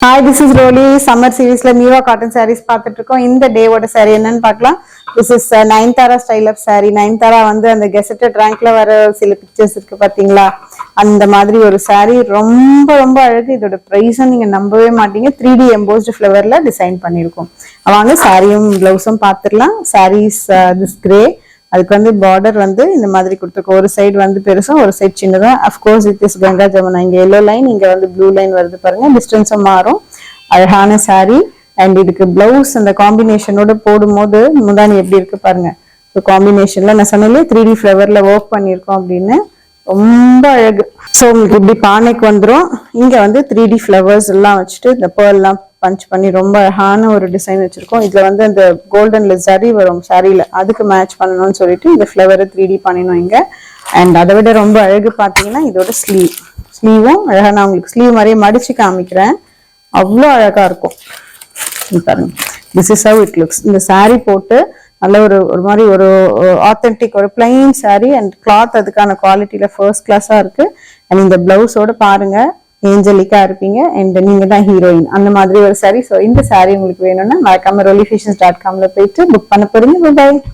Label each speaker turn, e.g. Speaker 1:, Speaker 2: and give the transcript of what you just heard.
Speaker 1: Hi, this is Rolly. Summer series la Miva cotton sarees பார்த்துட்டு இருக்கோம். இந்த டேவோட saree என்னன்னு பார்க்கலாம். This is Nayanthara style of saree. Nayanthara வந்து அந்த gazetted rankல வர சில pictures இருக்கு பாத்தீங்களா? அந்த மாதிரி ஒரு saree ரொம்ப ரொம்ப அழகு. இதோட price நீங்க நம்பவே மாட்டீங்க. 3D embossed flowerல டிசைன் பண்ணிருக்கோம். வாங்க சாரியும் ப்ளவுஸும் பார்த்துடலாம். sarees this grey அதுக்கு வந்து பார்டர் வந்து இந்த மாதிரி கொடுத்துருக்கோம். ஒரு சைடு வந்து பெருசும் ஒரு சைடு சின்னதா. Of course it is Ganga Jamuna. இங்க எல்லோ லைன், இங்க வந்து ப்ளூ லைன் வருது பாருங்க. டிஸ்டன்ஸும் மாறும். அழகான சாரி. அண்ட் இதுக்கு பிளவுஸ் அந்த காம்பினேஷனோட போடும்போது முந்தானி எப்படி இருக்கு பாருங்க. காம்பினேஷன்ல நான் சொன்னாலே 3D ஃபிளவர்ல ஒர்க் பண்ணியிருக்கோம் அப்படின்னு ரொம்ப அழகு. ஸோ உங்களுக்கு இப்படி பானைக்கு வந்துடும். இங்க வந்து 3D ஃபிளவர்ஸ் எல்லாம் வச்சுட்டு இந்த பேர்லாம் பஞ்ச் பண்ணி ரொம்ப அழகான ஒரு டிசைன் வச்சிருக்கோம். இதுல வந்து அந்த கோல்டன்ல ஜரி வரும் சாரியில, அதுக்கு மேட்ச் பண்ணணும்னு சொல்லிட்டு இந்த ஃபிளவரை 3D பண்ணினோம் இங்க. அண்ட் அதை விட ரொம்ப அழகு பாத்தீங்கன்னா இதோட ஸ்லீவும் அழகா நான் உங்களுக்கு ஸ்லீவ் மாதிரியே மடிச்சு காமிக்கிறேன். அவ்வளோ அழகா இருக்கும் பாருங்க. This is how it looks. இந்த சாரி போட்டு நல்ல ஒரு மாதிரி ஒரு ஆத்தென்டிக் ஒரு பிளைன் சாரி. அண்ட் கிளாத் அதுக்கான குவாலிட்டியில ஃபர்ஸ்ட் கிளாஸா இருக்கு. அண்ட் இந்த பிளவுஸோட பாருங்க ஏஞ்சலிக்கா இருப்பீங்க. அண்ட் நீங்க தான் ஹீரோயின் அந்த மாதிரி ஒரு சாரி. ஸோ இந்த சாரி உங்களுக்கு வேணும்னா மறக்காம rollyfashions.com போயிட்டு புக் பண்ண போறீங்க. பை.